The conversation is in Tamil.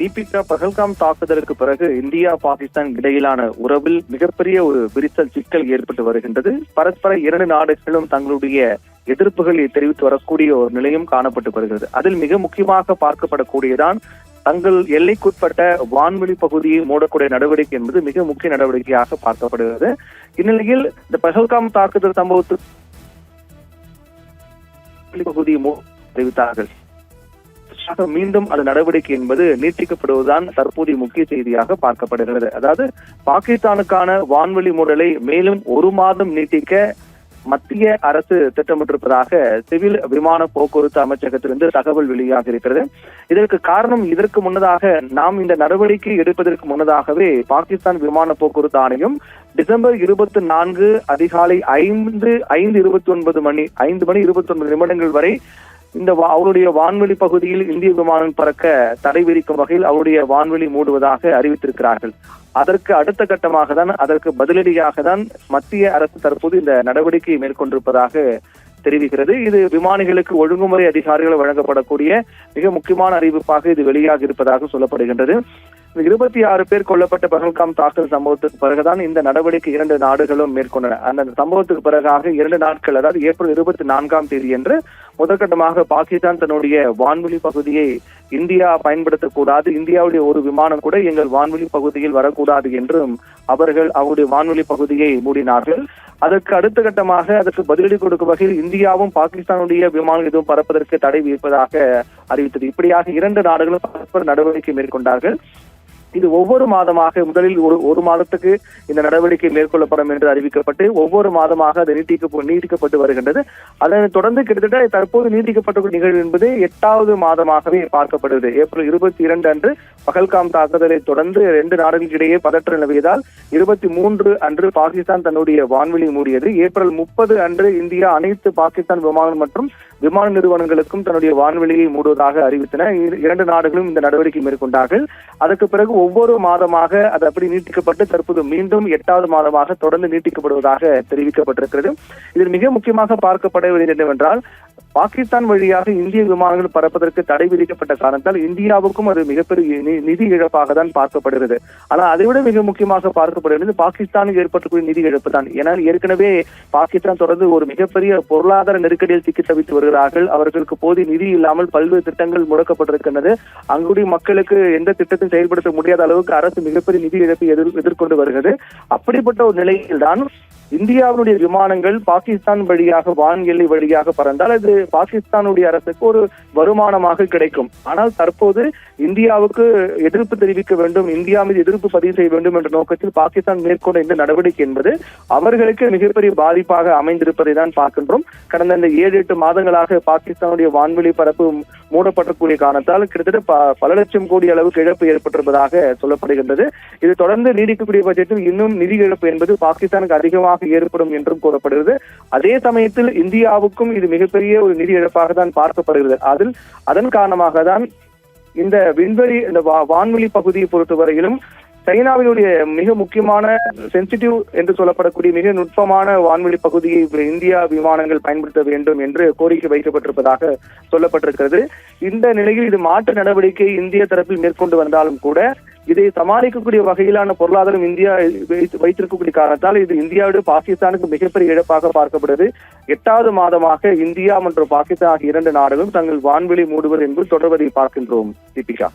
தீபிகா, பகல்காம் தாக்குதலுக்கு பிறகு இந்தியா பாகிஸ்தான் இடையிலான உறவில் மிகப்பெரிய ஒரு விரிசல் சிக்கல் ஏற்பட்டு வருகின்றது. பரஸ்பர இரண்டு நாடுகளும் தங்களுடைய எதிர்ப்புகளை தெரிவித்து வரக்கூடிய ஒரு நிலையும் காணப்பட்டு வருகிறது. அதில் மிக முக்கியமாக பார்க்கப்படக்கூடியதான் தங்கள் எல்லைக்குட்பட்ட வான்வெளி பகுதியை மூடக்கூடிய நடவடிக்கை என்பது மிக முக்கிய நடவடிக்கையாக பார்க்கப்படுகிறது. இந்நிலையில் இந்த பகல்காம் தாக்குதல் சம்பவத்துக்கு பகுதியை தெரிவித்தார்கள். மீண்டும் அந்த நடவடிக்கை என்பது நீட்டிக்கப்படுவதுதான் தற்போதைய முக்கிய செய்தியாக பார்க்கப்படுகிறது. அதாவது பாகிஸ்தானுக்கான வான்வெளி மூடலை மேலும் 1 மாதம் நீட்டிக்க மத்திய அரசு திட்டமிட்டிருப்பதாக சிவில் விமான போக்குவரத்து அமைச்சகத்திலிருந்து தகவல் வெளியாக இருக்கிறது. இதற்கு காரணம், இதற்கு முன்னதாக நாம் இந்த நடவடிக்கை எடுப்பதற்கு முன்னதாகவே பாகிஸ்தான் விமான போக்குவரத்து ஆணையம் டிசம்பர் 24 அதிகாலை 5:29 நிமிடங்கள் வரை அவருடைய வான்வெளி பகுதியில் இந்திய விமானம் பறக்க தடை விதிக்கும் வகையில் அவருடைய வான்வெளி மூடுவதாக அறிவித்திருக்கிறார்கள். அதற்கு அடுத்த கட்டமாக தான், அதற்கு பதிலடியாக தான் மத்திய அரசு தற்போது இந்த நடவடிக்கையை மேற்கொண்டிருப்பதாக தெரிவிக்கிறது. இது விமானிகளுக்கு ஒழுங்குமுறை அதிகாரிகள் வழங்கப்படக்கூடிய மிக முக்கியமான அறிவிப்பாக இது வெளியாக இருப்பதாக சொல்லப்படுகின்றது. 26 பேர் கொல்லப்பட்ட பகல்காம் தாக்குதல் சம்பவத்துக்கு பிறகுதான் இந்த நடவடிக்கை 2 நாடுகளும் மேற்கொண்டன. அந்த சம்பவத்துக்கு பிறகாக 2 நாட்கள், அதாவது ஏப்ரல் 24ஆம் தேதி என்று முதற்கட்டமாக பாகிஸ்தான் தன்னுடைய வான்வெளி பகுதியை இந்தியா பயன்படுத்தக்கூடாது, இந்தியாவுடைய ஒரு விமானம் கூட எங்கள் வான்வெளி பகுதியில் வரக்கூடாது என்றும் அவருடைய வான்வெளி பகுதியை மூடினார்கள். அதற்கு அடுத்த கட்டமாக அதற்கு பதிலடி கொடுக்கும் வகையில் இந்தியாவும் பாகிஸ்தானுடைய விமானம் எதுவும் பறப்பதற்கு தடை விதிப்பதாக அறிவித்தது. இப்படியாக 2 நாடுகளும் பரஸ்பர நடவடிக்கை மேற்கொண்டார்கள். இது ஒவ்வொரு மாதமாக, முதலில் ஒரு மாதத்துக்கு இந்த நடவடிக்கை மேற்கொள்ளப்படும் என்று அறிவிக்கப்பட்டு ஒவ்வொரு மாதமாக அது நீட்டிக்கப்பட்டு வருகின்றது. அதனைத் தொடர்ந்து கிட்டத்தட்ட தற்போது நீட்டிக்கப்பட்ட நிகழ்வு என்பது 8வது மாதமாகவே பார்க்கப்படுகிறது. ஏப்ரல் 22 அன்று பகல்காம் தாக்குதலை தொடர்ந்து 2 நாடுகளுக்கிடையே பதற்ற நிலவியதால் 23 அன்று பாகிஸ்தான் தன்னுடைய வான்வெளி மூடியது. ஏப்ரல் 30 அன்று இந்தியா அனைத்து பாகிஸ்தான் விமானம் மற்றும் விமான நிறுவனங்களுக்கும் தன்னுடைய வான்வெளியை மூடுவதாக அறிவித்தன. 2 நாடுகளும் இந்த நடவடிக்கை மேற்கொண்டார்கள். அதற்கு பிறகு ஒவ்வொரு மாதமாக அது அப்படி நீட்டிக்கப்பட்டு தற்போது மீண்டும் 8வது மாதமாக தொடர்ந்து நீட்டிக்கப்படுவதாக தெரிவிக்கப்பட்டிருக்கிறது. இதில் மிக முக்கியமாக பார்க்கப்படுவது என்னவென்றால், பாகிஸ்தான் வழியாக இந்திய விமானங்கள் பறப்பதற்கு தடை விதிக்கப்பட்ட காரணத்தால் இந்தியாவுக்கும் அது மிகப்பெரிய நிதி இழப்பாக தான் பார்க்கப்படுகிறது. ஆனால் அதைவிட மிக முக்கியமாக பார்க்கப்படுகிறது பாகிஸ்தானுக்கு ஏற்பட்டக்கூடிய நிதி இழப்பு தான். ஏன்னால் ஏற்கனவே பாகிஸ்தான் தொடர்ந்து ஒரு மிகப்பெரிய பொருளாதார நெருக்கடியில் சிக்கி தவித்து வருகிறார்கள். அவர்களுக்கு போதிய நிதி இல்லாமல் பல்வேறு திட்டங்கள் முடக்கப்பட்டிருக்கின்றது. அங்குடைய மக்களுக்கு எந்த திட்டத்தையும் செயல்படுத்த முடியாத அளவுக்கு அரசு மிகப்பெரிய நிதி இழப்பை எதிர்கொண்டு வருகிறது. அப்படிப்பட்ட ஒரு நிலையில்தான் இந்தியாவுடைய விமானங்கள் பாகிஸ்தான் வழியாக வான் எல்லை வழியாக பறந்தால் அது பாகிஸ்தானுடைய அரசுக்கு ஒரு வருமானமாக கிடைக்கும். ஆனால் தற்போது இந்தியாவுக்கு எதிர்ப்பு தெரிவிக்க வேண்டும், இந்தியா மீது எதிர்ப்பு பதிவு செய்ய வேண்டும் என்ற நோக்கத்தில் பாகிஸ்தான் மேற்கொண்ட இந்த நடவடிக்கை என்பது அவர்களுக்கு மிகப்பெரிய பாதிப்பாக அமைந்திருப்பதை தான் பார்க்கின்றோம். கடந்த இந்த 7-8 மாதங்களாக பாகிஸ்தானுடைய வான்வெளி பரப்பு மூடப்படக்கூடிய காரணத்தால் கிட்டத்தட்ட பல லட்சம் கோடி அளவுக்கு இழப்பு ஏற்பட்டிருப்பதாக சொல்லப்படுகின்றது. இது தொடர்ந்து நீடிக்கக்கூடிய பட்சத்தில் இன்னும் நிதி இழப்பு என்பது பாகிஸ்தானுக்கு அதிகமாக ஏற்படும் என்றும் கூறப்படுகிறது. அதே சமயத்தில் இந்தியாவுக்கும் இது மிகப்பெரிய ஒரு நிதி இழப்பாக தான் பார்க்கப்படுகிறது. அதன் காரணமாக தான் இந்த வான்வெளி பகுதியை பொறுத்தவரையிலும் சைனாவினுடைய மிக முக்கியமான சென்சிட்டிவ் என்று சொல்லப்படக்கூடிய மிக நுட்பமான வான்வெளி பகுதியை இந்தியா விமானங்கள் பயன்படுத்த வேண்டும் என்று கோரிக்கை வைக்கப்பட்டிருப்பதாக சொல்லப்பட்டிருக்கிறது. இந்த நிலையில் இது மாற்று நடவடிக்கை இந்திய தரப்பில் மேற்கொண்டு வந்தாலும் கூட இதை சமாளிக்கக்கூடிய வகையிலான பொருளாதாரம் இந்தியா வைத்திருக்கக்கூடிய காரணத்தால் இது இந்தியாவோட பாகிஸ்தானுக்கு மிகப்பெரிய இழப்பாக பார்க்கப்படுது. 8வது மாதமாக இந்தியா மற்றும் பாகிஸ்தான் ஆகிய 2 நாடுகளும் தங்கள் வான்வெளி மூடுவது என்பது தொடர்வதை பார்க்கின்றோம். தீபிகா.